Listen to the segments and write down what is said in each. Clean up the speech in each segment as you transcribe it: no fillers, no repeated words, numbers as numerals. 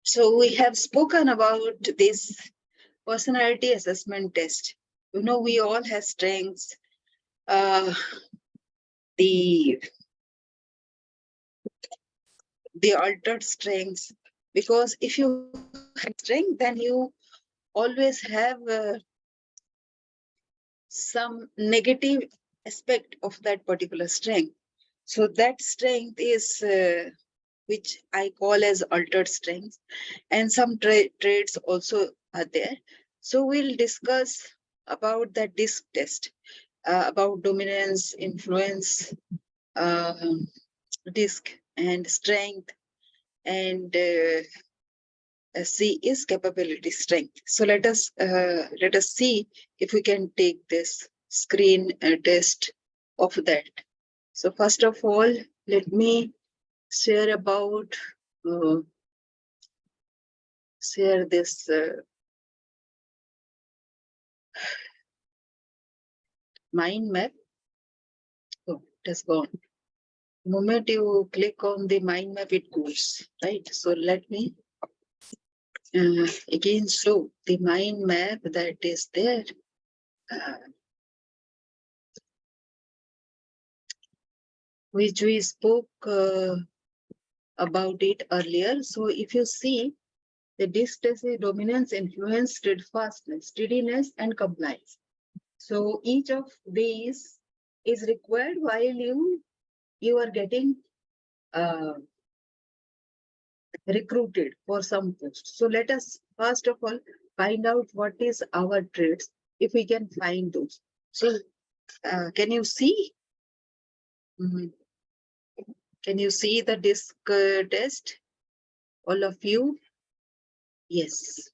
So we have spoken about this personality assessment test. We all have strengths, uh, the altered strengths. Because if you have strength, then you always have some negative aspect of that particular strength. So that strength is which I call as altered strengths, and some traits also are there. So we'll discuss about the DISC test, about dominance, influence, uh, DISC, and strength, and C is capability strength. So let us see if we can take this screen test of that. So first of all, let me share about share this mind map. Oh, it has gone. The moment you click on the mind map, it goes, right? So let me again show the mind map that is there. Which we spoke about it earlier. So if you see, the DISC test is dominance, influence, steadfastness, steadiness, and compliance. So each of these is required while you are getting recruited for some post. So let us first of all find out what is our traits, if we can find those. So can you see? Mhm. Can you see the DISC test? All of you? Yes.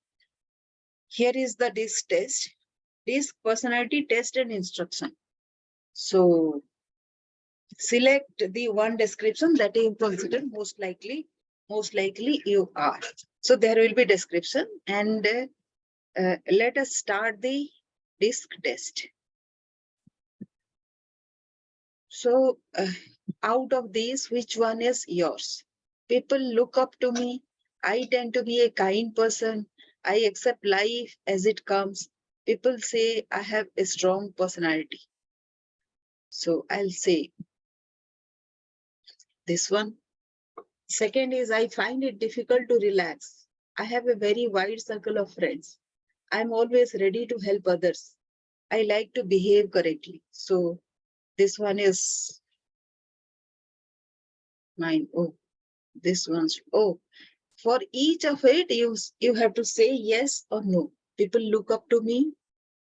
Here is the DISC test. DISC personality test and instruction. So select the one description that you consider most likely you are. So there will be description, and let us start the DISC test. So out of these, which one is yours? People look up to me. I tend to be a kind person. I accept life as it comes. People say I have a strong personality. So I'll say this one. Second is, I find it difficult to relax. I have a very wide circle of friends. I'm always ready to help others. I like to behave correctly. So this one is mine. Oh, this one's. Oh, for each of it, you have to say yes or no. People look up to me.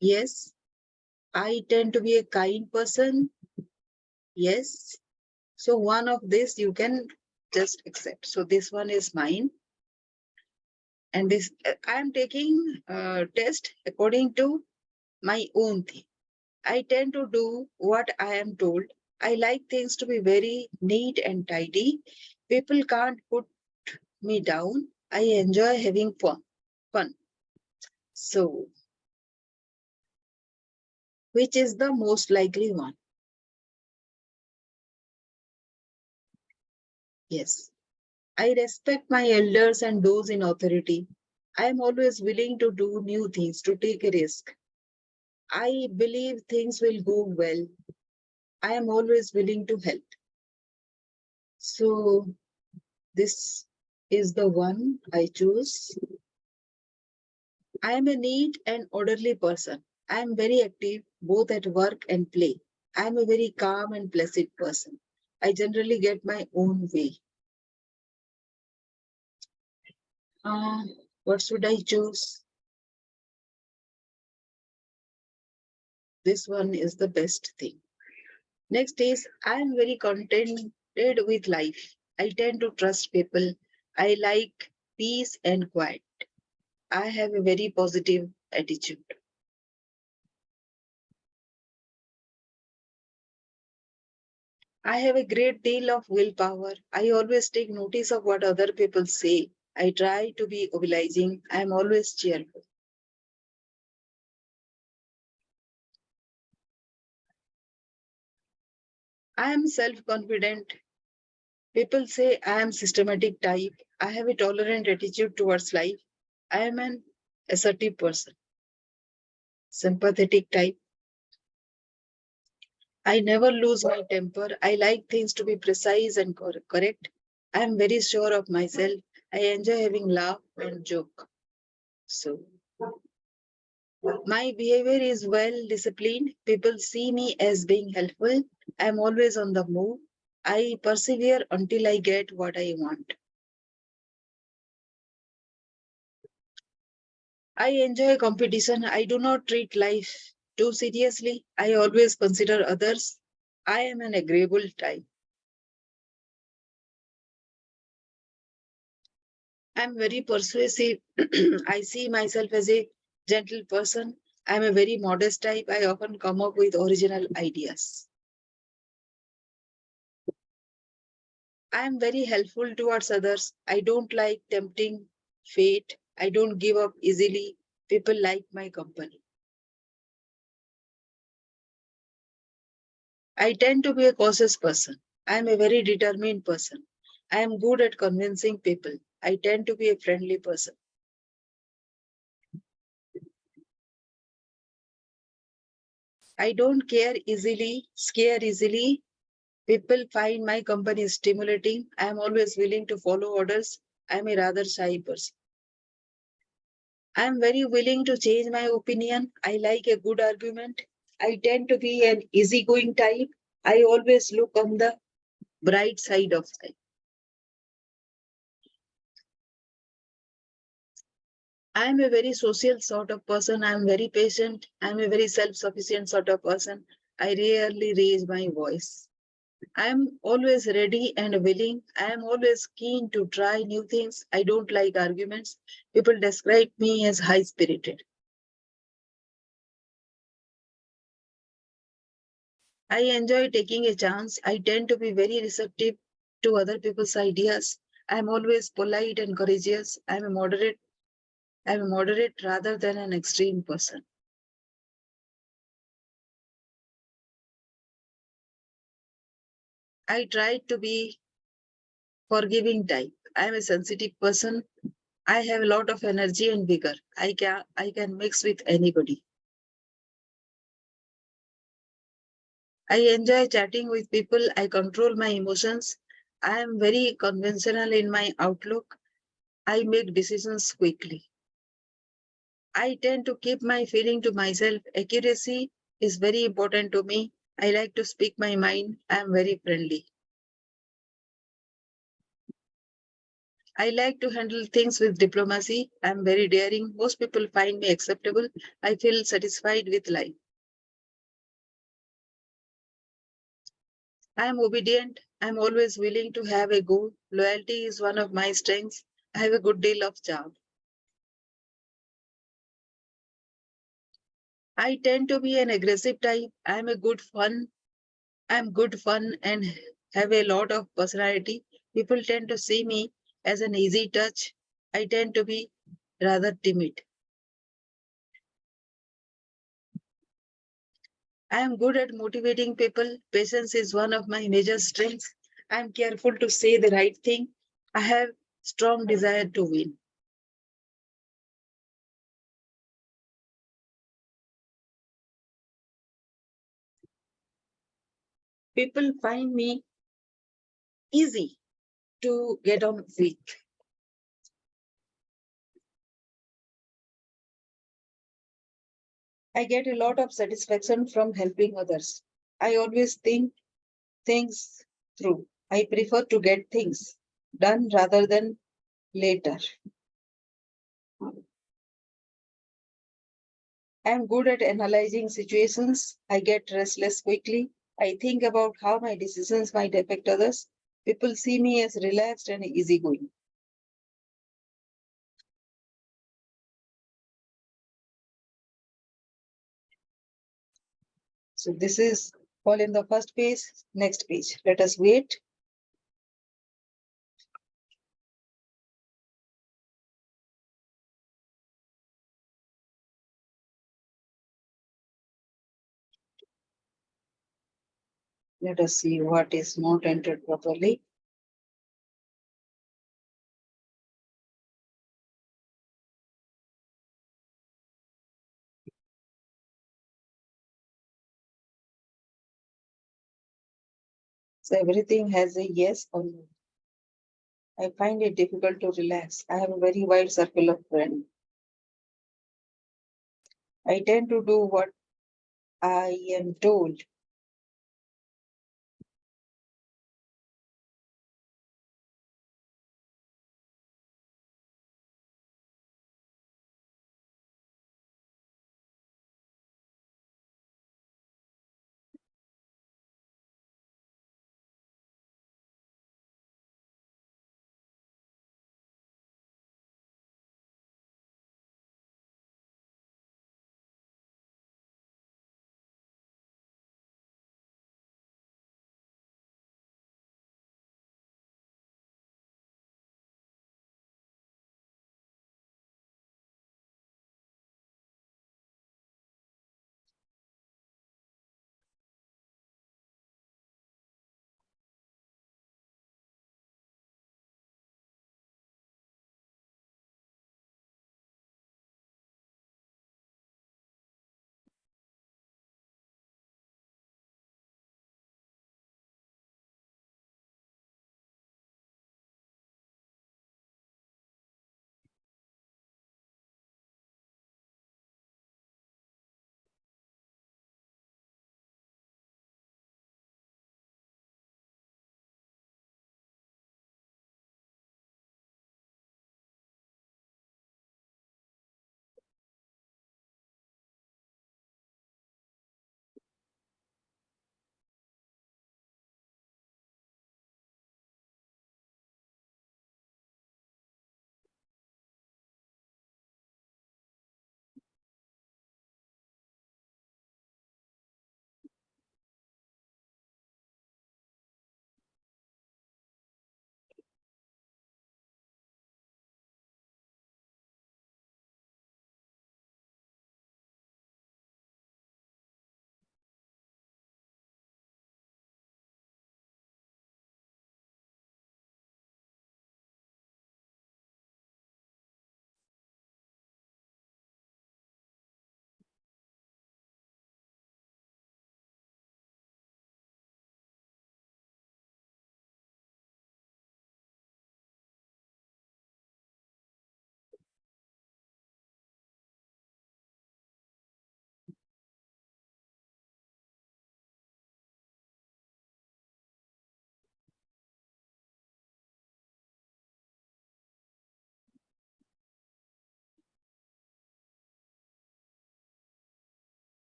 Yes. I tend to be a kind person. Yes. So one of this you can just accept. So this one is mine. And this I am taking test according to my own thing. I tend to do what I am told. I like things to be very neat and tidy. People can't put me down. I enjoy having fun. So, which is the most likely one? Yes. I respect my elders and those in authority. I am always willing to do new things, to take a risk. I believe things will go well. I am always willing to help. So, this is the one I choose. I am a neat and orderly person. I am very active both at work and play. I am a very calm and placid person. I generally get my own way. Uh, what should I choose? This one is the best thing. Next is, I am very contented with life. I tend to trust people. I like peace and quiet. I have a very positive attitude. I have a great deal of willpower. I always take notice of what other people say. I try to be obliging. I am always cheerful. I am self-confident. People say I am systematic type. I have a tolerant attitude towards life. I am an assertive person, sympathetic type. I never lose my temper. I like things to be precise and correct. I am very sure of myself. I enjoy having laugh and joke. So my behavior is well disciplined. People see me as being helpful. I am always on the move. I persevere until I get what I want. I enjoy competition. I do not treat life too seriously. I always consider others. I am an agreeable type. I am very persuasive. I see myself as a gentle person. I am a very modest type. I often come up with original ideas. I am very helpful towards others. I don't like tempting fate. I don't give up easily. People like my company. I tend to be a cautious person. I am a very determined person. I am good at convincing people. I tend to be a friendly person. I don't scare easily. People find my company stimulating. I am always willing to follow orders. I am a rather shy person. I am very willing to change my opinion. I like a good argument. I tend to be an easygoing type. I always look on the bright side of life. I am a very social sort of person. I am very patient. I am a very self-sufficient sort of person. I rarely raise my voice. I am always ready and willing. I am always keen to try new things. I don't like arguments. People describe me as high spirited. I enjoy taking a chance. I tend to be very receptive to other people's ideas. I am always polite and courageous. I am a moderate rather than an extreme person. I try to be forgiving type. I am a sensitive person. I have a lot of energy and vigor. I can mix with anybody. I enjoy chatting with people. I control my emotions. I am very conventional in my outlook. I make decisions quickly. I tend to keep my feeling to myself. Accuracy is very important to me. I like to speak my mind. I am very friendly. I like to handle things with diplomacy. I am very daring. Most people find me acceptable. I feel satisfied with life. I am obedient. I am always willing to have a go. Loyalty is one of my strengths. I have a good deal of charm. I tend to be an aggressive type. I'm good fun and have a lot of personality. People tend to see me as an easy touch. I tend to be rather timid. I am good at motivating people. Patience is one of my major strengths. I am careful to say the right thing. I have strong desire to win. People find me easy to get on with. I get a lot of satisfaction from helping others. I always think things through. I prefer to get things done rather than later. I am good at analyzing situations. I get restless quickly. I think about how my decisions might affect others. People see me as relaxed and easygoing. So this is all in the first page. Next page. Let us wait. Let us see what is not entered properly. So everything has a yes or no. I find it difficult to relax. I have a very wide circle of friends. I tend to do what I am told.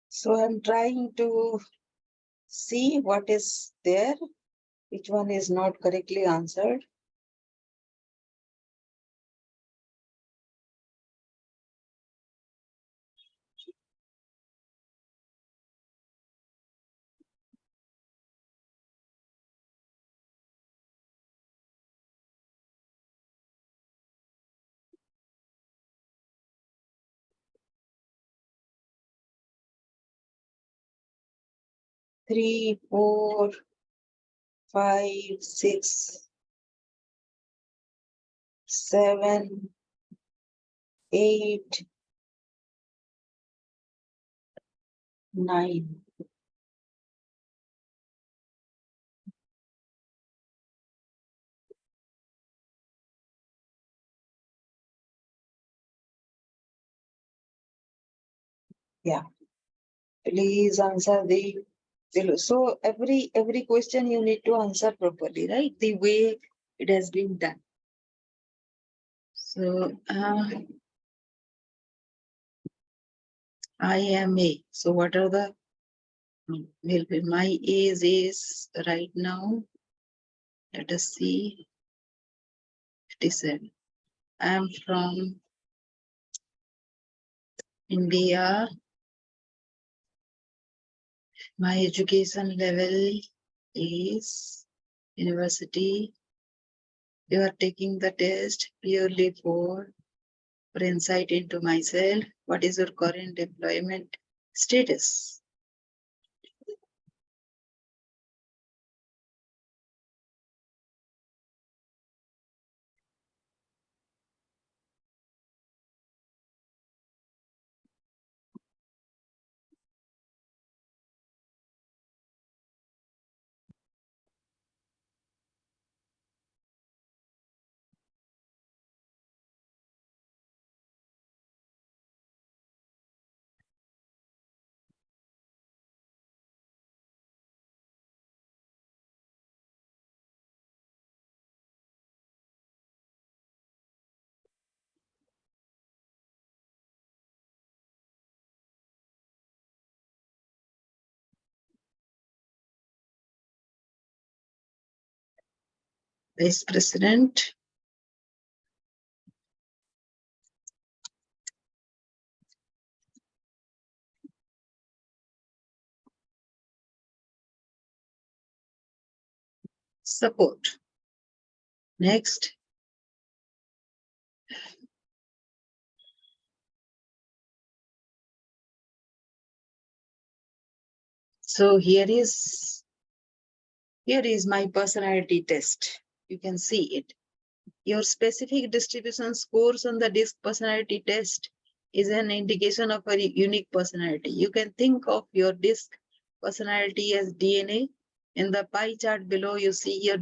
So I'm trying to see what is there, which one is not correctly answered. Three, 4, 5, 6, 7, 8, 9. Yeah. Please answer the below. So every question you need to answer properly, right? The way it has been done. So I am A. So what are the will be my age is right now? Let us see. 57. I am from India. My education level is university. You are taking the test purely for insight into myself. What is your current employment status? Vice President. Support. Next. So here is my personality test. You can see it. Your specific distribution scores on the DISC personality test is an indication of a unique personality. You can think of your DISC personality as DNA. In the pie chart below, you see your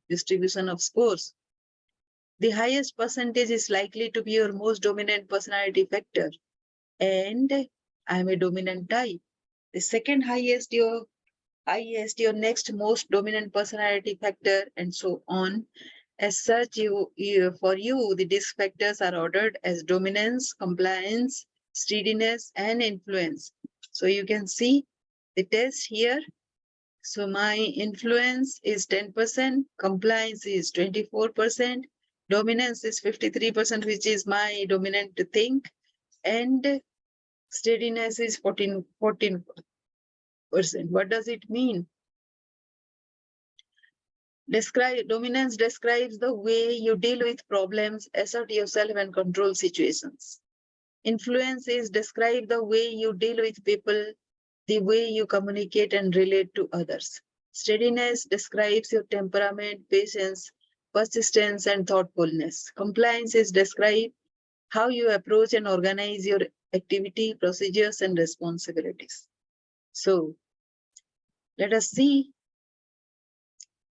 distribution of scores. The highest percentage is likely to be your most dominant personality factor. And I'm a dominant type. The second highest, your next most dominant personality factor, and so on. As such, for you, the DISC factors are ordered as dominance, compliance, steadiness, and influence. So you can see the test here. So my influence is 10%, compliance is 24%, dominance is 53%, which is my dominant thing, and steadiness is 14%. What does it mean? Dominance describes the way you deal with problems, assert yourself, and control situations. Influence is describe the way you deal with people, the way you communicate and relate to others. Steadiness describes your temperament, patience, persistence, and thoughtfulness. Compliance is describe how you approach and organize your activity, procedures, and responsibilities. So let us see.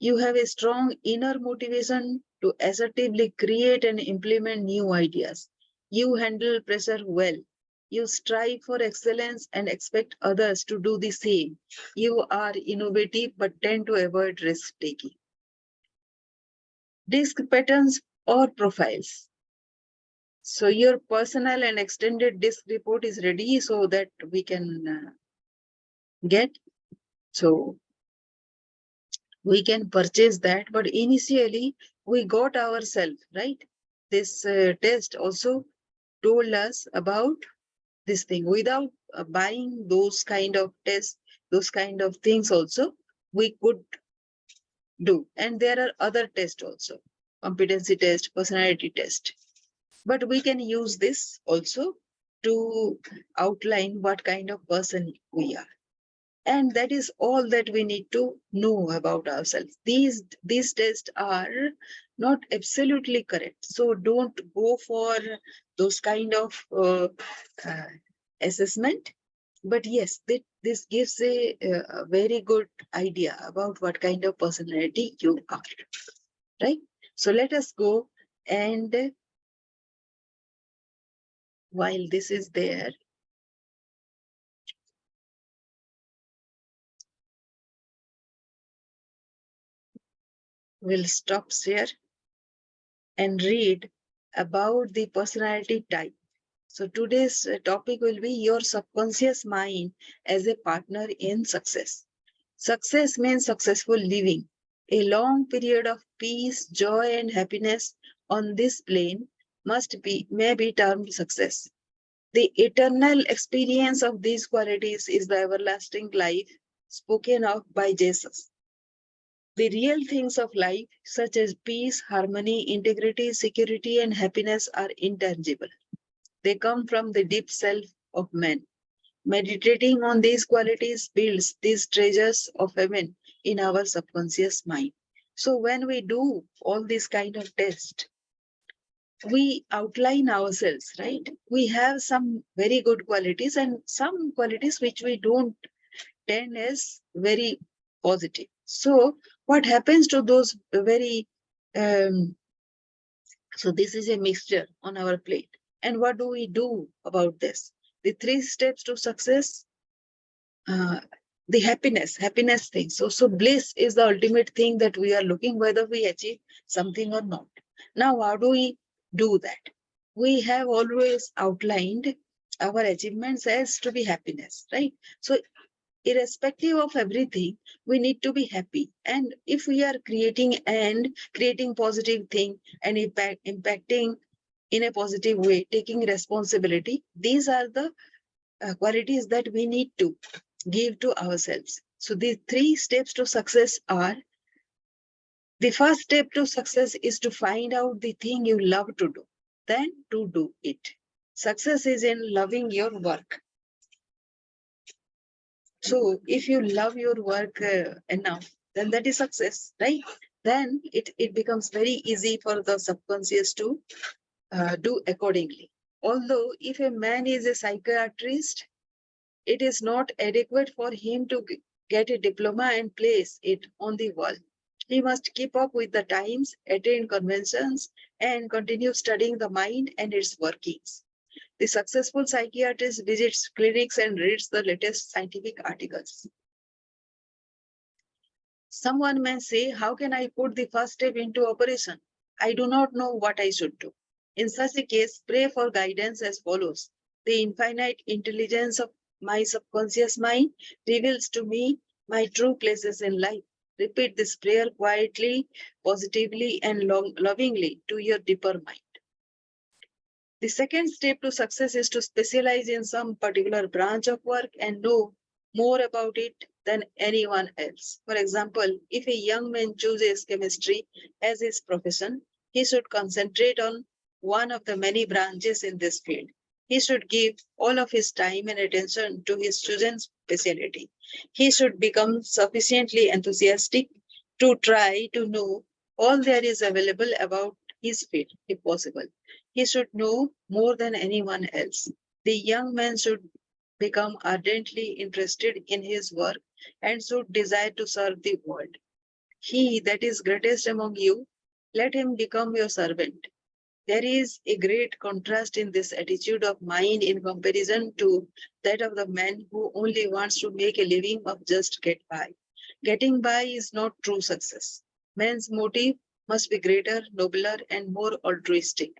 You have a strong inner motivation to assertively create and implement new ideas. You handle pressure well. You strive for excellence and expect others to do the same. You are innovative but tend to avoid risk taking. Disc patterns or profiles. So your personal and extended disc report is ready so that we can get. So We can purchase that, but initially we got ourselves, right? This test also told us about this thing. Without buying those kind of tests, those kind of things also, we could do. And there are other tests also, competency test, personality test. But we can use this also to outline what kind of person we are. And that is all that we need to know about ourselves. These tests are not absolutely correct. So don't go for those kind of uh, assessment. But yes, this gives a very good idea about what kind of personality you are, right? So let us go, and while this is there, we'll stop here and read about the personality type. So today's topic will be your subconscious mind as a partner in success. Success means successful living. A long period of peace, joy, and happiness on this plane may be termed success. The eternal experience of these qualities is the everlasting life spoken of by Jesus. The real things of life, such as peace, harmony, integrity, security, and happiness, are intangible. They come from the deep self of man. Meditating on these qualities builds these treasures of heaven in our subconscious mind. So when we do all these kind of tests, we outline ourselves, right? We have some very good qualities and some qualities which we don't tend as very positive. So what happens to those very um, so this is a mixture on our plate. And what do we do about this? The three steps to success, uh, the happiness thing. So bliss is the ultimate thing that we are looking whether we achieve something or not. Now, how do we do that? We have always outlined our achievements as to be happiness, right? So irrespective of everything, we need to be happy. And if we are creating positive thing and impacting in a positive way, taking responsibility, these are the qualities that we need to give to ourselves. So the three steps to success are: the first step to success is to find out the thing you love to do, then to do it. Success is in loving your work. So if you love your work enough, then that is success, right? Then it becomes very easy for the subconscious to do accordingly. Although if a man is a psychiatrist, it is not adequate for him to get a diploma and place it on the wall. He must keep up with the times, attend conventions, and continue studying the mind and its workings. The successful psychiatrist visits clinics and reads the latest scientific articles. Someone may say, how can I put the first step into operation? I do not know what I should do. In such a case, pray for guidance as follows. The infinite intelligence of my subconscious mind reveals to me my true places in life. Repeat this prayer quietly, positively, and lovingly to your deeper mind. The second step to success is to specialize in some particular branch of work and know more about it than anyone else. For example, if a young man chooses chemistry as his profession, he should concentrate on one of the many branches in this field. He should give all of his time and attention to his chosen specialty. He should become sufficiently enthusiastic to try to know all there is available about his field, if possible. He should know more than anyone else. The young man should become ardently interested in his work and should desire to serve the world. He that is greatest among you, let him become your servant. There is a great contrast in this attitude of mind in comparison to that of the man who only wants to make a living or just get by. Getting by is not true success. Man's motive must be greater, nobler, and more altruistic.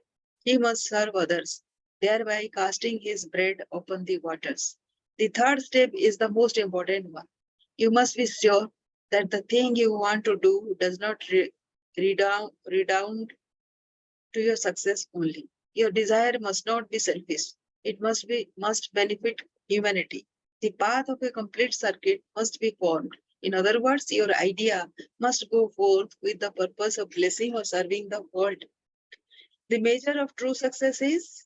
He must serve others, thereby casting his bread upon the waters. The third step is the most important one. You must be sure that the thing you want to do does not redound to your success only. Your desire must not be selfish. It must benefit humanity. The path of a complete circuit must be formed. In other words, your idea must go forth with the purpose of blessing or serving the world. The measure of true success is,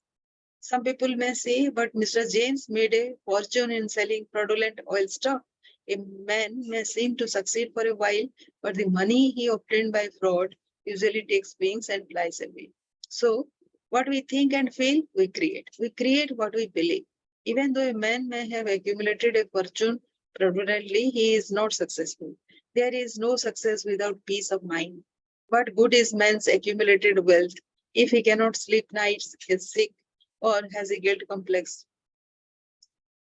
some people may say, but Mr. James made a fortune in selling fraudulent oil stock. A man may seem to succeed for a while, but the money he obtained by fraud usually takes wings and flies away. So, what we think and feel, we create. We create what we believe. Even though a man may have accumulated a fortune fraudulently, he is not successful. There is no success without peace of mind. What good is man's accumulated wealth if he cannot sleep nights, is sick, or has a guilt complex?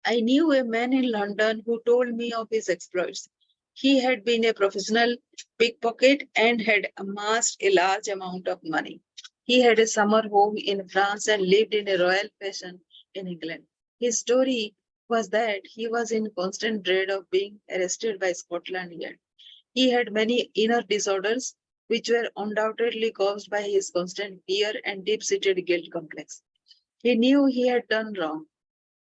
I knew a man in London who told me of his exploits. He had been a professional pickpocket and had amassed a large amount of money. He had a summer home in France and lived in a royal fashion in England. His story was that he was in constant dread of being arrested by Scotland Yard. He had many inner disorders, which were undoubtedly caused by his constant fear and deep seated guilt complex. He knew he had done wrong.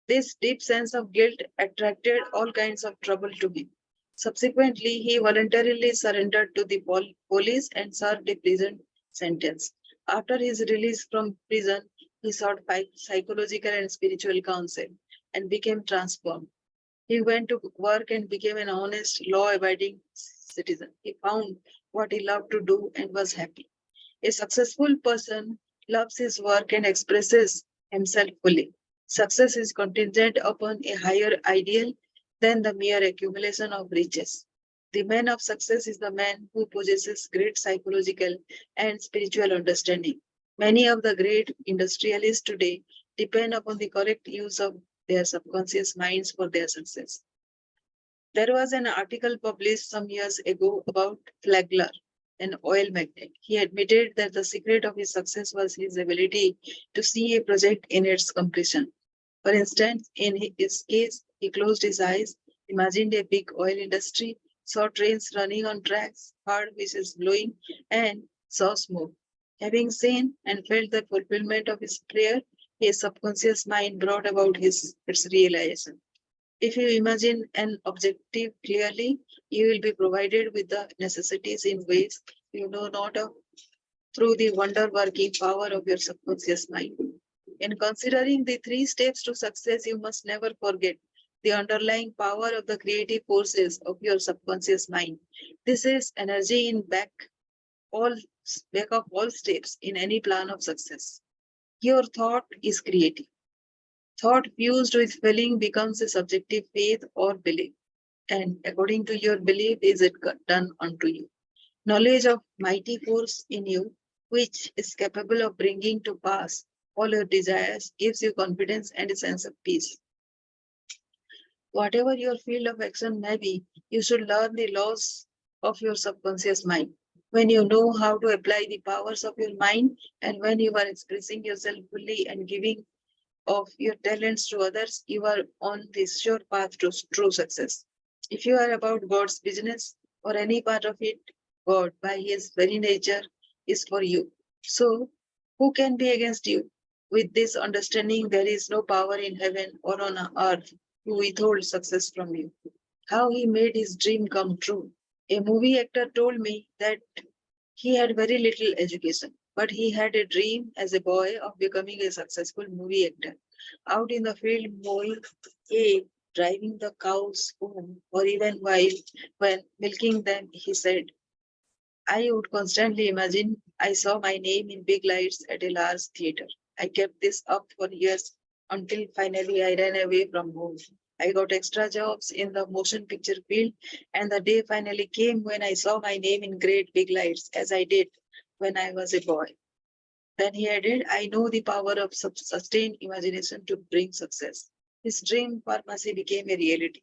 This deep sense of guilt attracted all kinds of trouble to him. Subsequently, he voluntarily surrendered to the police and served a prison sentence. After his release from prison, he sought psychological and spiritual counsel and became transformed. He went to work and became an honest, law abiding citizen. He found what he loved to do and was happy. A successful person loves his work and expresses himself fully. Success is contingent upon a higher ideal than the mere accumulation of riches. The man of success is the man who possesses great psychological and spiritual understanding. Many of the great industrialists today depend upon the correct use of their subconscious minds for their success. There was an article published some years ago about Flagler, an oil magnate. He admitted that the secret of his success was his ability to see a project in its completion. For instance, in his case, he closed his eyes, imagined a big oil industry, saw trains running on tracks, heard whistles blowing, and saw smoke. Having seen and felt the fulfillment of his prayer, his subconscious mind brought about its realization. If you imagine an objective clearly, you will be provided with the necessities in ways you know not of through the wonder working power of your subconscious mind. In considering the three steps to success, you must never forget the underlying power of the creative forces of your subconscious mind. This is energy in all back of all steps in any plan of success. Your thought is creative. Thought fused with feeling becomes a subjective faith or belief, and according to your belief is it done unto you. Knowledge of mighty force in you, which is capable of bringing to pass all your desires, gives you confidence and a sense of peace. Whatever your field of action may be, you should learn the laws of your subconscious mind. When you know how to apply the powers of your mind, and when you are expressing yourself fully and giving of your talents to others, you are on the sure path to true success. If you are about God's business or any part of it, God, by his very nature, is for you. So, who can be against you? With this understanding, there is no power in heaven or on earth to withhold success from you. How he made his dream come true. A movie actor told me that he had very little education, but he had a dream as a boy of becoming a successful movie actor. Out in the field mowing hay, driving the cows home, or even while when milking them, he said, I would constantly imagine I saw my name in big lights at a large theater. I kept this up for years until finally I ran away from home. I got extra jobs in the motion picture field, and the day finally came when I saw my name in great big lights, as I did when I was a boy. Then he added, I know the power of sustained imagination to bring success. His dream pharmacy became a reality.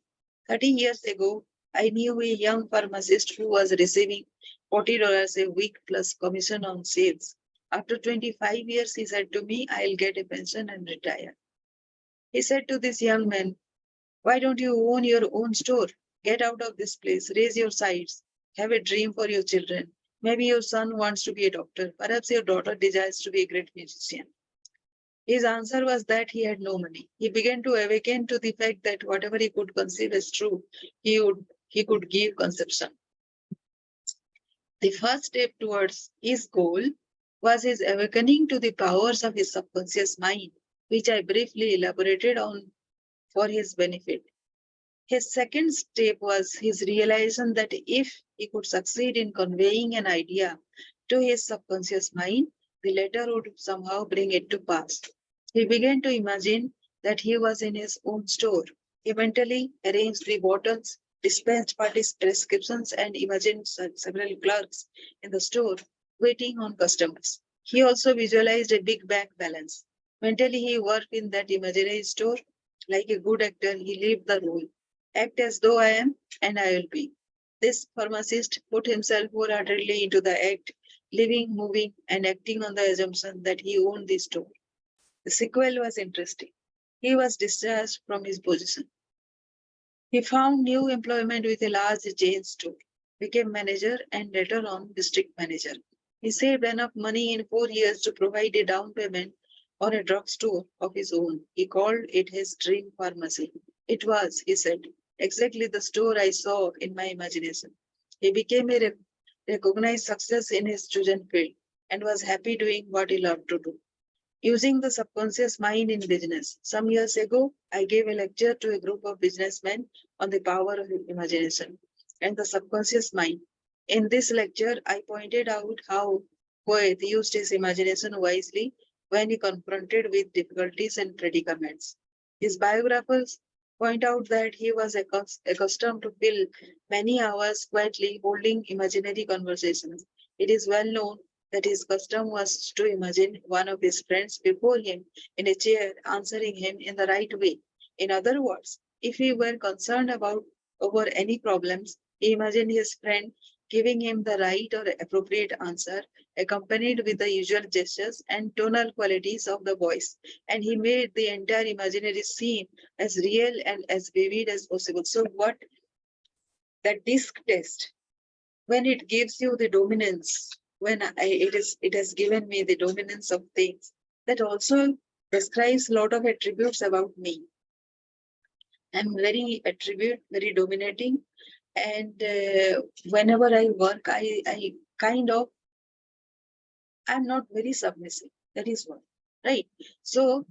30 years ago, I knew a young pharmacist who was receiving $40 a week plus commission on sales. After 25 years, he said to me, I'll get a pension and retire. He said to this young man, why don't you own your own store? Get out of this place, raise your sights, have a dream for your children. Maybe your son wants to be a doctor. Perhaps your daughter desires to be a great musician. His answer was that he had no money. He began to awaken to the fact that whatever he could conceive as true, he could give conception. The first step towards his goal was his awakening to the powers of his subconscious mind, which I briefly elaborated on for his benefit. His second step was his realization that if he could succeed in conveying an idea to his subconscious mind, the latter would somehow bring it to pass. He began to imagine that he was in his own store. He mentally arranged the bottles, dispensed prescriptions, and imagined several clerks in the store waiting on customers. He also visualized a big bank balance. Mentally, he worked in that imaginary store. Like a good actor, he lived the role. Act as though I am, and I will be. This pharmacist put himself wholeheartedly into the act, living, moving, and acting on the assumption that he owned the store. The sequel was interesting. He was discharged from his position. He found new employment with a large chain store, became manager, and later on district manager. He saved enough money in 4 years to provide a down payment on a drugstore of his own. He called it his dream pharmacy. It was, he said, exactly the store I saw in my imagination. He became a recognized success in his chosen field and was happy doing what he loved to do. Using the subconscious mind in business. Some years ago, I gave a lecture to a group of businessmen on the power of imagination and the subconscious mind. In this lecture, I pointed out how Goethe used his imagination wisely when he confronted with difficulties and predicaments. His biographers point out that he was accustomed to fill many hours quietly holding imaginary conversations. It is well known that his custom was to imagine one of his friends before him in a chair answering him in the right way. In other words, if he were concerned about over any problems, he imagined his friend giving him the right or appropriate answer, accompanied with the usual gestures and tonal qualities of the voice. And he made the entire imaginary scene as real and as vivid as possible. So, what that disc test, when it gives you the dominance, when it has given me the dominance of things, that also describes a lot of attributes about me. I'm very attribute, very dominating, and whenever I work, I kind of, I'm not very submissive. That is what, right? So,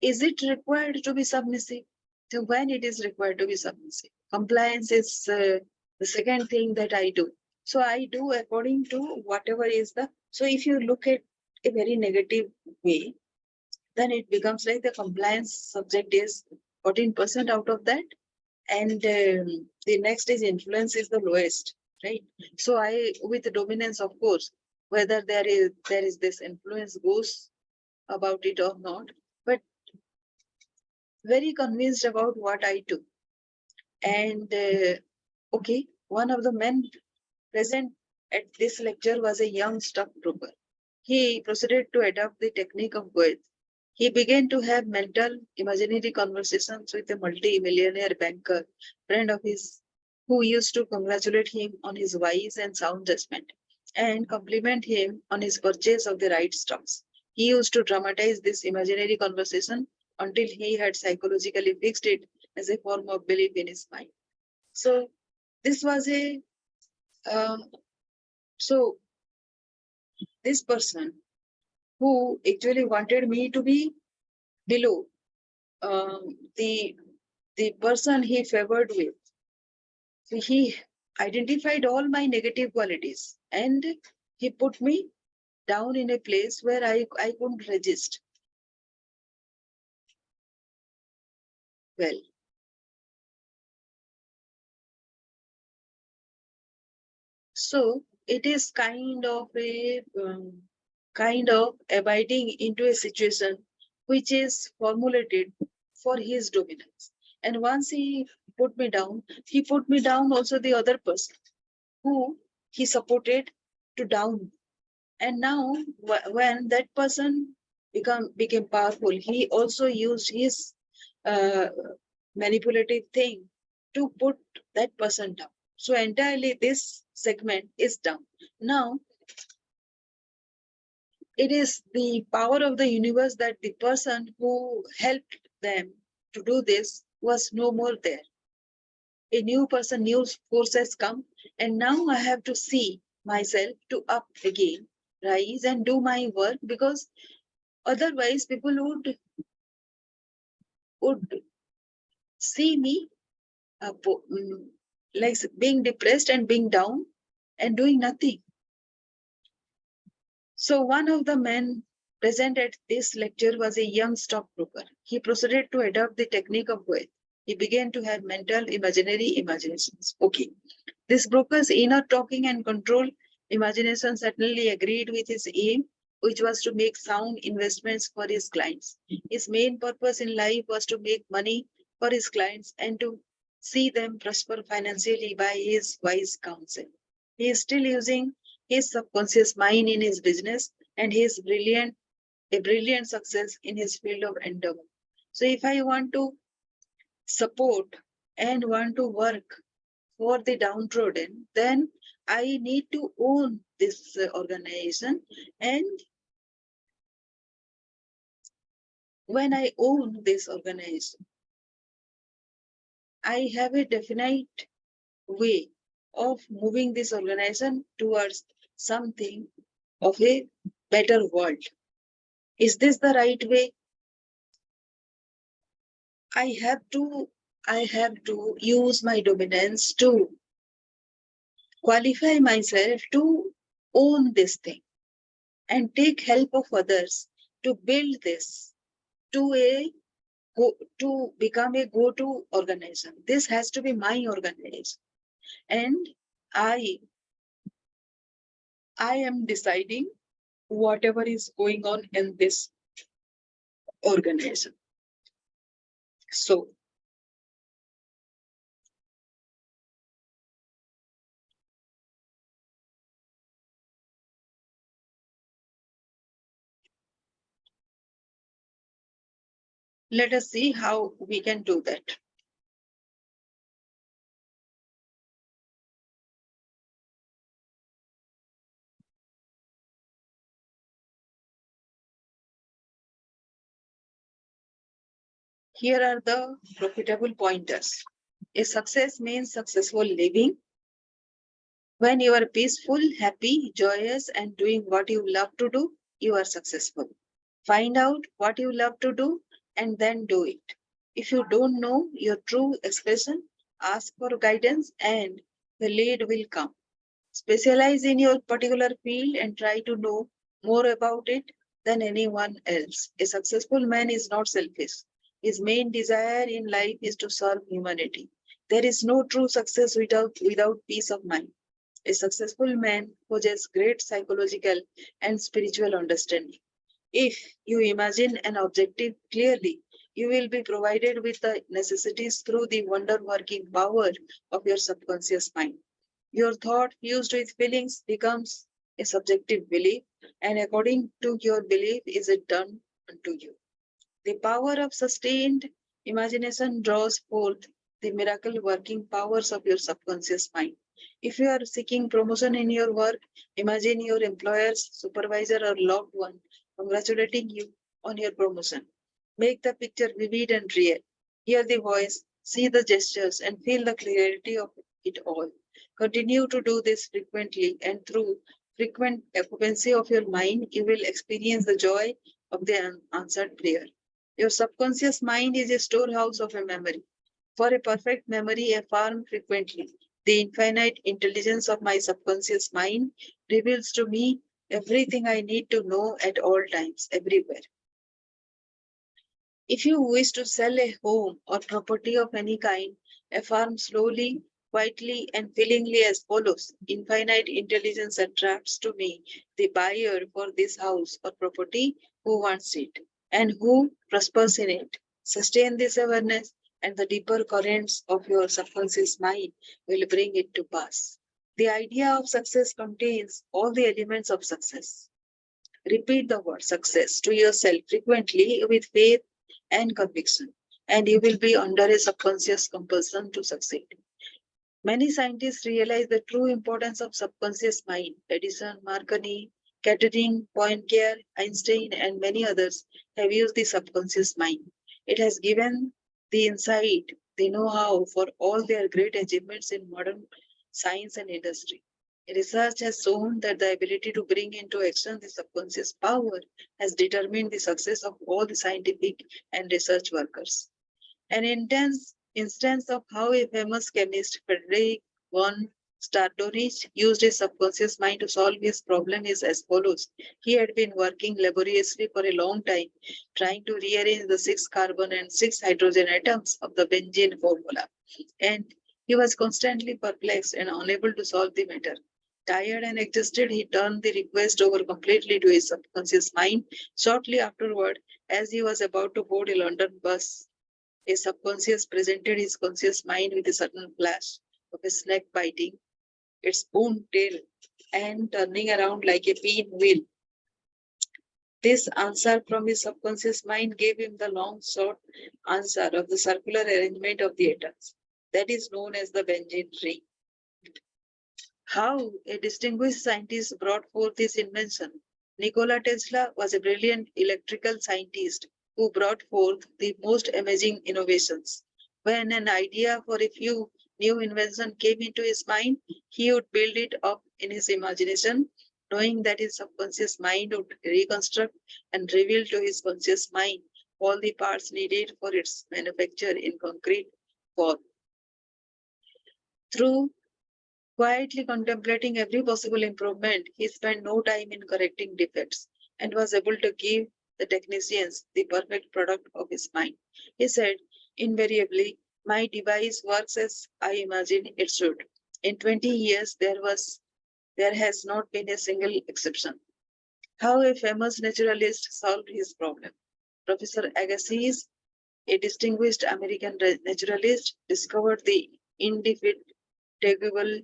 is it required to be submissive? So, when it is required to be submissive, compliance is the second thing that I do. So, I do according to whatever is the. So, if you look at a very negative way, then it becomes like the compliance subject is 14% out of that, and the next is influence is the lowest, right? So I, with the dominance, of course, whether there is this influence goes about it or not, but very convinced about what I do. And okay, one of the men present at this lecture was a young stockbroker. He proceeded to adopt the technique of Goethe. He began to have mental, imaginary conversations with a multi-millionaire banker, friend of his, who used to congratulate him on his wise and sound judgment and compliment him on his purchase of the right stocks. He used to dramatize this imaginary conversation until he had psychologically fixed it as a form of belief in his mind. So this was a um, so this person who actually wanted me to be below the person he favored with. So he identified all my negative qualities and he put me down in a place where I couldn't resist. Well, so it is kind of abiding into a situation which is formulated for his dominance. And once he put me down also the other person who he supported to down. And now when that person became powerful, he also used his uh, manipulative thing to put that person down. So entirely this segment is down. Now, it is the power of the universe that the person who helped them to do this was no more there. A new person, new forces come, and now I have to see myself to up again, rise and do my work, because otherwise people would see me like being depressed and being down and doing nothing. So one of the men present at this lecture was a young stockbroker. He proceeded to adopt the technique of wealth. He began to have mental imaginary imaginations. Okay. This broker's inner talking and control imagination certainly agreed with his aim, which was to make sound investments for his clients. His main purpose in life was to make money for his clients and to see them prosper financially by his wise counsel. He is still using his subconscious mind in his business, and he is a brilliant success in his field of endeavor. So if I want to support and want to work for the downtrodden, then I need to own this organization. And when I own this organization, I have a definite way of moving this organization towards something of a better world. Is this the right way? I have to use my dominance to qualify myself to own this thing and take help of others to build this to a to become a go-to organization. This has to be my organization, and I I am deciding whatever is going on in this organization. So let us see how we can do that. Here are the profitable pointers. A success means successful living. When you are peaceful, happy, joyous, and doing what you love to do, you are successful. Find out what you love to do and then do it. If you don't know your true expression, ask for guidance and the lead will come. Specialize in your particular field and try to know more about it than anyone else. A successful man is not selfish. His main desire in life is to serve humanity. There is no true success without peace of mind. A successful man possesses great psychological and spiritual understanding. If you imagine an objective clearly, you will be provided with the necessities through the wonder working power of your subconscious mind. Your thought fused with feelings becomes a subjective belief, and according to your belief is it done unto you. The power of sustained imagination draws forth the miracle working powers of your subconscious mind. If you are seeking promotion in your work, imagine your employer's supervisor or loved one congratulating you on your promotion. Make the picture vivid and real. Hear the voice, see the gestures, and feel the clarity of it all. Continue to do this frequently, and through frequent occupancy of your mind, you will experience the joy of the unanswered prayer. Your subconscious mind is a storehouse of a memory. For a perfect memory, affirm frequently. The infinite intelligence of my subconscious mind reveals to me everything I need to know at all times, everywhere. If you wish to sell a home or property of any kind, affirm slowly, quietly, and feelingly as follows. Infinite intelligence attracts to me the buyer for this house or property who wants it and who prospers in it. Sustain this awareness, and the deeper currents of your subconscious mind will bring it to pass. The idea of success contains all the elements of success. Repeat the word success to yourself frequently with faith and conviction. and you will be under a subconscious compulsion to succeed. Many scientists realize the true importance of subconscious mind. Edison, Marconi, Kettering, Poincare, Einstein, and many others have used the subconscious mind. It has given the insight, the know-how for all their great achievements in modern science and industry. Research has shown that the ability to bring into action the subconscious power has determined the success of all the scientific and research workers. An intense instance of how a famous chemist, Frederick von Stardonich, used his subconscious mind to solve his problem is as follows. He had been working laboriously for a long time, trying to rearrange the 6 carbon and 6 hydrogen atoms of the benzene formula. And he was constantly perplexed and unable to solve the matter. Tired and exhausted, he turned the request over completely to his subconscious mind. Shortly afterward, as he was about to board a London bus, a subconscious presented his conscious mind with a sudden flash of a snake biting its spoon tail and turning around like a pinwheel. This answer from his subconscious mind gave him the long short answer of the circular arrangement of the atoms. That is known as the benzene ring. How a distinguished scientist brought forth this invention. Nikola Tesla was a brilliant electrical scientist who brought forth the most amazing innovations. When an idea for a few new invention came into his mind, he would build it up in his imagination, knowing that his subconscious mind would reconstruct and reveal to his conscious mind all the parts needed for its manufacture in concrete form. Through quietly contemplating every possible improvement, he spent no time in correcting defects and was able to give the technicians the perfect product of his mind. He said, invariably, my device works as I imagine it should. In 20 years, there has not been a single exception. How a famous naturalist solved his problem. Professor Agassiz, a distinguished American naturalist, discovered the indefatigable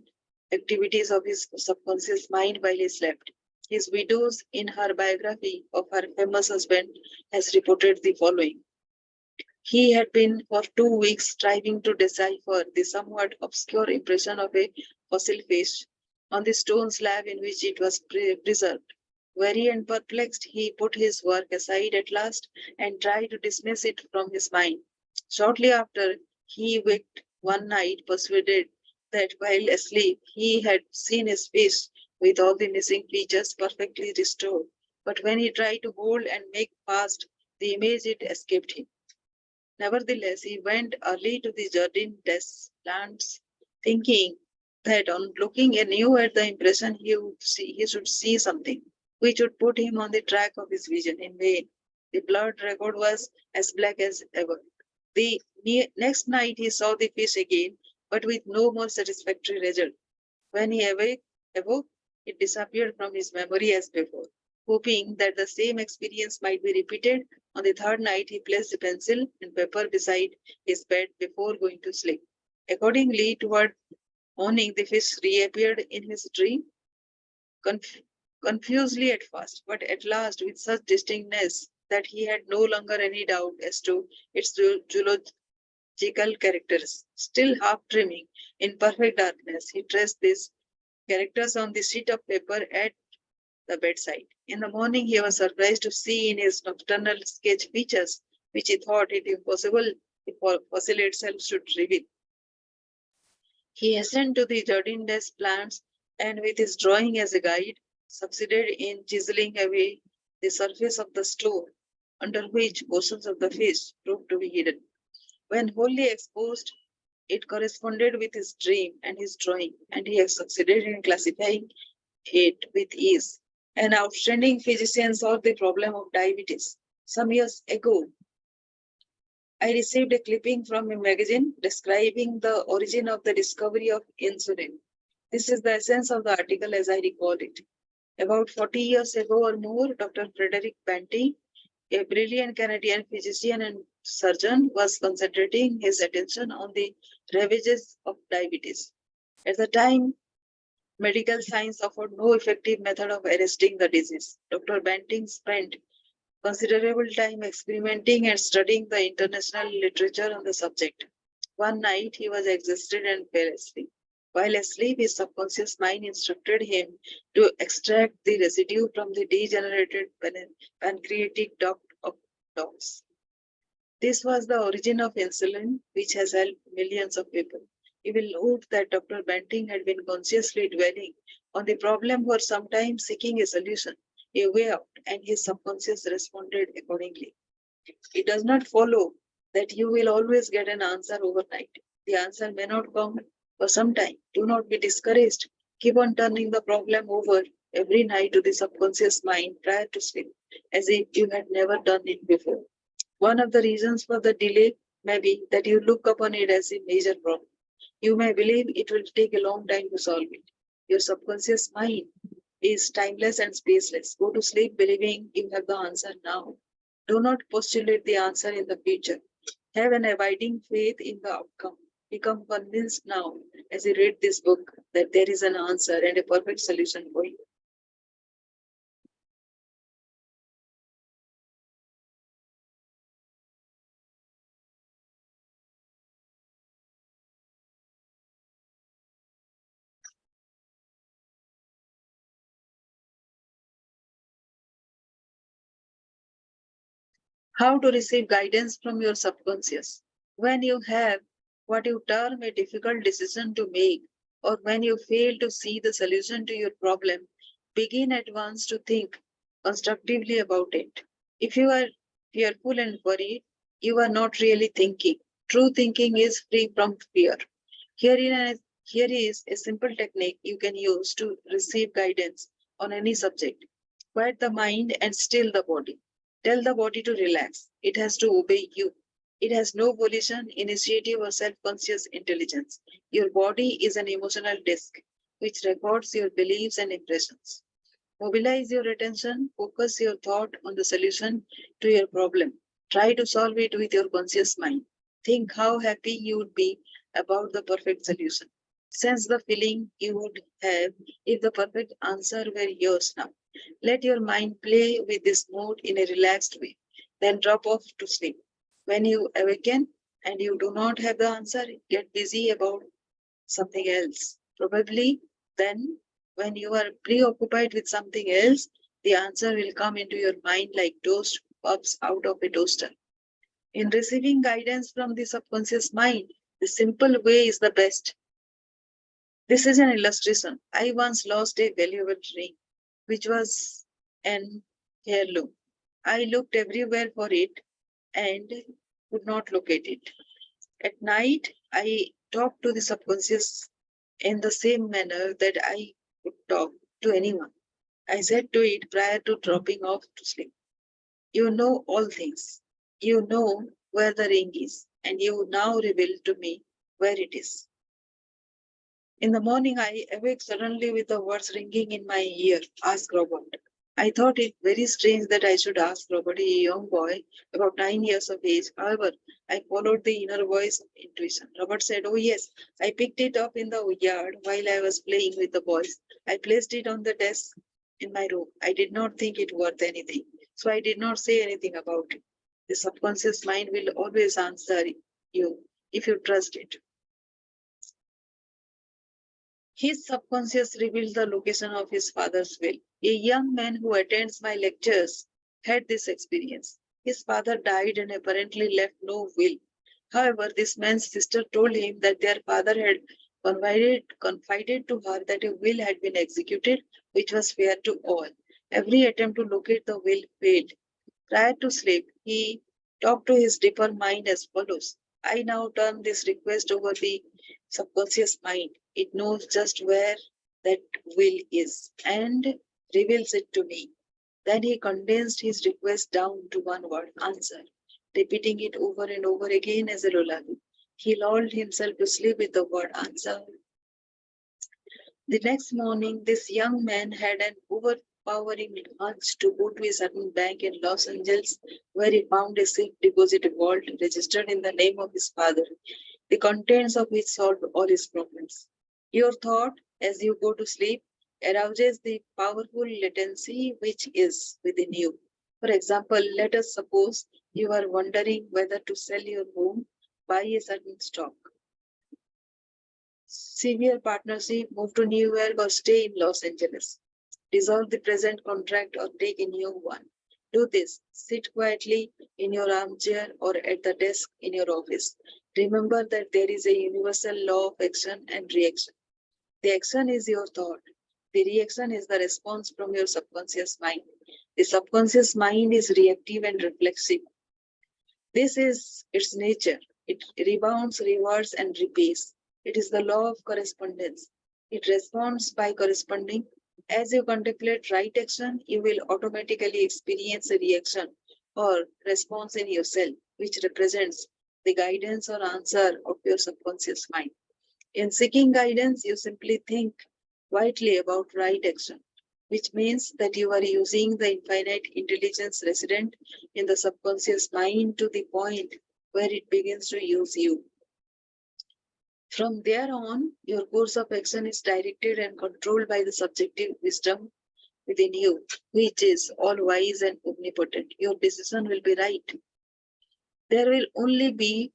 activities of his subconscious mind while he slept. His widow, in her biography of her famous husband, has reported the following. He had been for 2 weeks striving to decipher the somewhat obscure impression of a fossil fish on the stone slab in which it was preserved. Weary and perplexed, he put his work aside at last and tried to dismiss it from his mind. Shortly after, he waked one night persuaded that while asleep he had seen his fish with all the missing features perfectly restored. But when he tried to hold and make fast the image, it escaped him. Nevertheless, he went early to the Jardin des Plantes, thinking that on looking anew at the impression he should see something which would put him on the track of his vision. In vain. The blurred record was as black as ever. The next night he saw the fish again, but with no more satisfactory result. When he awoke, it disappeared from his memory as before. Hoping that the same experience might be repeated, on the third night he placed a pencil and paper beside his bed before going to sleep. Accordingly, toward morning, the fish reappeared in his dream, conf- confusedly at first, but at last with such distinctness that he had no longer any doubt as to its geological characters. Still half dreaming, in perfect darkness, he traced these characters on the sheet of paper at the bedside. In the morning, he was surprised to see in his nocturnal sketch features which he thought it impossible the fossil itself should reveal. He hastened to the Jardin des Plantes and, with his drawing as a guide, succeeded in chiseling away the surface of the stone under which portions of the fish proved to be hidden. When wholly exposed, it corresponded with his dream and his drawing, and he has succeeded in classifying it with ease. An outstanding physician solved the problem of diabetes. Some years ago, I received a clipping from a magazine describing the origin of the discovery of insulin. This is the essence of the article as I recall it. About 40 years ago or more, Dr. Frederick Banting, a brilliant Canadian physician and surgeon, was concentrating his attention on the ravages of diabetes. At the time, medical science offered no effective method of arresting the disease. Dr. Banting spent considerable time experimenting and studying the international literature on the subject. One night he was exhausted and fell asleep. While asleep, his subconscious mind instructed him to extract the residue from the degenerated pancreatic duct of dogs. This was the origin of insulin, which has helped millions of people. You will note that Dr. Banting had been consciously dwelling on the problem for some time, seeking a solution, a way out, and his subconscious responded accordingly. It does not follow that you will always get an answer overnight. The answer may not come for some time. Do not be discouraged. Keep on turning the problem over every night to the subconscious mind prior to sleep, as if you had never done it before. One of the reasons for the delay may be that you look upon it as a major problem. You may believe it will take a long time to solve it. Your subconscious mind is timeless and spaceless. Go to sleep believing you have the answer now. Do not postulate the answer in the future. Have an abiding faith in the outcome. Become convinced now, as you read this book, that there is an answer and a perfect solution for you. How to receive guidance from your subconscious. When you have what you term a difficult decision to make, or when you fail to see the solution to your problem, begin at once to think constructively about it. If you are fearful and worried, you are not really thinking. True thinking is free from fear. Here is a simple technique you can use to receive guidance on any subject. Quiet the mind and still the body. Tell the body to relax. It has to obey you. It has no volition, initiative, or self conscious intelligence. Your body is an emotional disk which records your beliefs and impressions. Mobilize your attention, focus your thought on the solution to your problem. Try to solve it with your conscious mind. Think how happy you would be about the perfect solution. Sense the feeling you would have if the perfect answer were yours now. Let your mind play with this mode in a relaxed way. Then drop off to sleep. When you awaken and you do not have the answer, get busy about something else. Probably then, when you are preoccupied with something else, the answer will come into your mind like toast pops out of a toaster. In receiving guidance from the subconscious mind, the simple way is the best. This is an illustration. I once lost a valuable ring, which was an heirloom. I looked everywhere for it and could not locate it. At night, I talked to the subconscious in the same manner that I would talk to anyone. I said to it prior to dropping off to sleep, you know all things. You know where the ring is, and you now reveal to me where it is. In the morning, I awake suddenly with the words ringing in my ear, ask Robert. I thought it very strange that I should ask Robert, a young boy, about 9 years of age. However, I followed the inner voice of intuition. Robert said, oh yes, I picked it up in the yard while I was playing with the boys. I placed it on the desk in my room. I did not think it worth anything, so I did not say anything about it. The subconscious mind will always answer you if you trust it. His subconscious revealed the location of his father's will. A young man who attends my lectures had this experience. His father died and apparently left no will. However, this man's sister told him that their father had confided to her that a will had been executed, which was fair to all. Every attempt to locate the will failed. Prior to sleep, he talked to his deeper mind as follows. I now turn this request over the subconscious mind. It knows just where that will is and reveals it to me. Then he condensed his request down to one word, answer, repeating it over and over again as a lullaby. He lulled himself to sleep with the word answer. The next morning, this young man had an overpowering urge to go to a certain bank in Los Angeles where he found a safe deposit vault registered in the name of his father, the contents of which solved all his problems. Your thought, as you go to sleep, arouses the powerful latency which is within you. For example, let us suppose you are wondering whether to sell your home, buy a certain stock, severe partnership, move to New York, or stay in Los Angeles. Dissolve the present contract or take a new one. Do this. Sit quietly in your armchair or at the desk in your office. Remember that there is a universal law of action and reaction. The action is your thought. The reaction is the response from your subconscious mind. The subconscious mind is reactive and reflexive. This is its nature. It rebounds, rewards, and repays. It is the law of correspondence. It responds by corresponding. As you contemplate right action, you will automatically experience a reaction or response in yourself, which represents the guidance or answer of your subconscious mind. In seeking guidance, you simply think quietly about right action, which means that you are using the infinite intelligence resident in the subconscious mind to the point where it begins to use you. From there on, your course of action is directed and controlled by the subjective wisdom within you, which is all wise and omnipotent. Your decision will be right. There will only be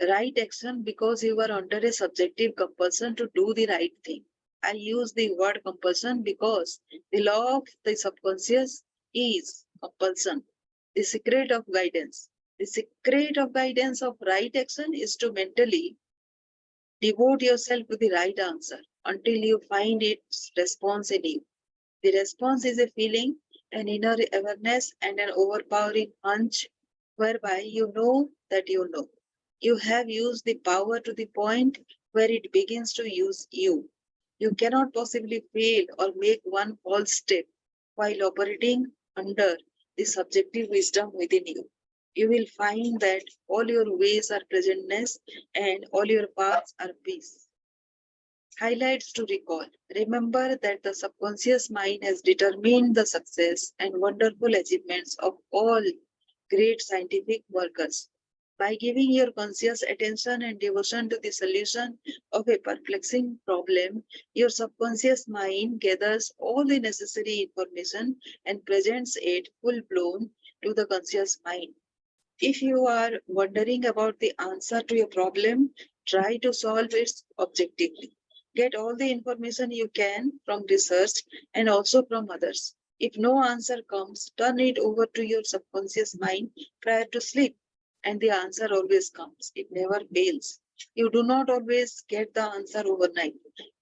right action because you are under a subjective compulsion to do the right thing. I use the word compulsion because the law of the subconscious is compulsion. The secret of guidance. The secret of guidance of right action is to mentally devote yourself to the right answer until you find its response in you. The response is a feeling, an inner awareness, and an overpowering hunch whereby you know that you know. You have used the power to the point where it begins to use you. You cannot possibly fail or make one false step while operating under the subjective wisdom within you. You will find that all your ways are presentness and all your paths are peace. Highlights to recall. Remember that the subconscious mind has determined the success and wonderful achievements of all great scientific workers. By giving your conscious attention and devotion to the solution of a perplexing problem, your subconscious mind gathers all the necessary information and presents it full blown to the conscious mind. If you are wondering about the answer to a problem, try to solve it objectively. Get all the information you can from research and also from others. If no answer comes, turn it over to your subconscious mind prior to sleep, and the answer always comes. It never fails. You do not always get the answer overnight.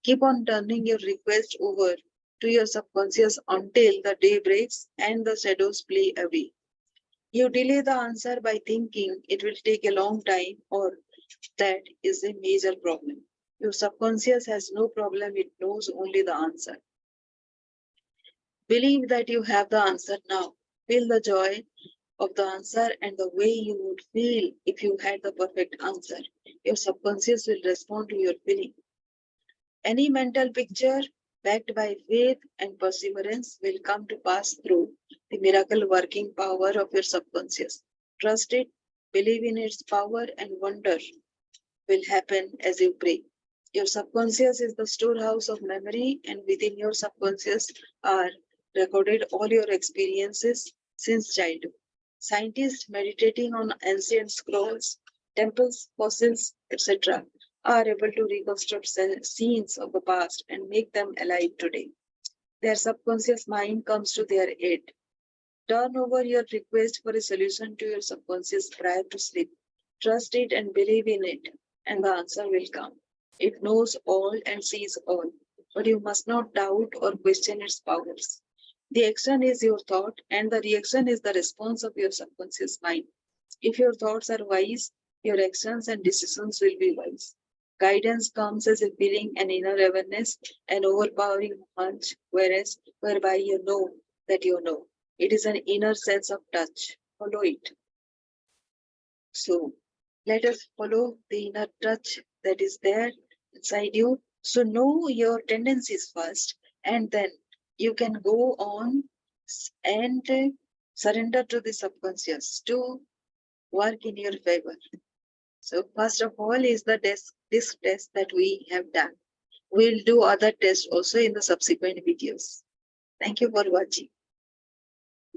Keep on turning your request over to your subconscious until the day breaks and the shadows play away. You delay the answer by thinking it will take a long time, or that is a major problem. Your subconscious has no problem, it knows only the answer. Believe that you have the answer now. Feel the joy of the answer and the way you would feel if you had the perfect answer. Your subconscious will respond to your feeling. Any mental picture backed by faith and perseverance will come to pass through the miracle working power of your subconscious. Trust it, believe in its power, and wonder will happen as you pray. Your subconscious is the storehouse of memory, and within your subconscious are recorded all your experiences since childhood. Scientists meditating on ancient scrolls, temples, fossils, etc., are able to reconstruct scenes of the past and make them alive today. Their subconscious mind comes to their aid. Turn over your request for a solution to your subconscious prior to sleep. Trust it and believe in it, and the answer will come. It knows all and sees all, but you must not doubt or question its powers. The action is your thought, and the reaction is the response of your subconscious mind. If your thoughts are wise, your actions and decisions will be wise. Guidance comes as a feeling, an inner awareness, an overpowering hunch, whereby you know that you know. It is an inner sense of touch. Follow it. So let us follow the inner touch that is there inside you. So know your tendencies first, and then you can go on and surrender to the subconscious to work in your favor. So first of all is the this test that we have done. We'll do other tests also in the subsequent videos. Thank you for watching.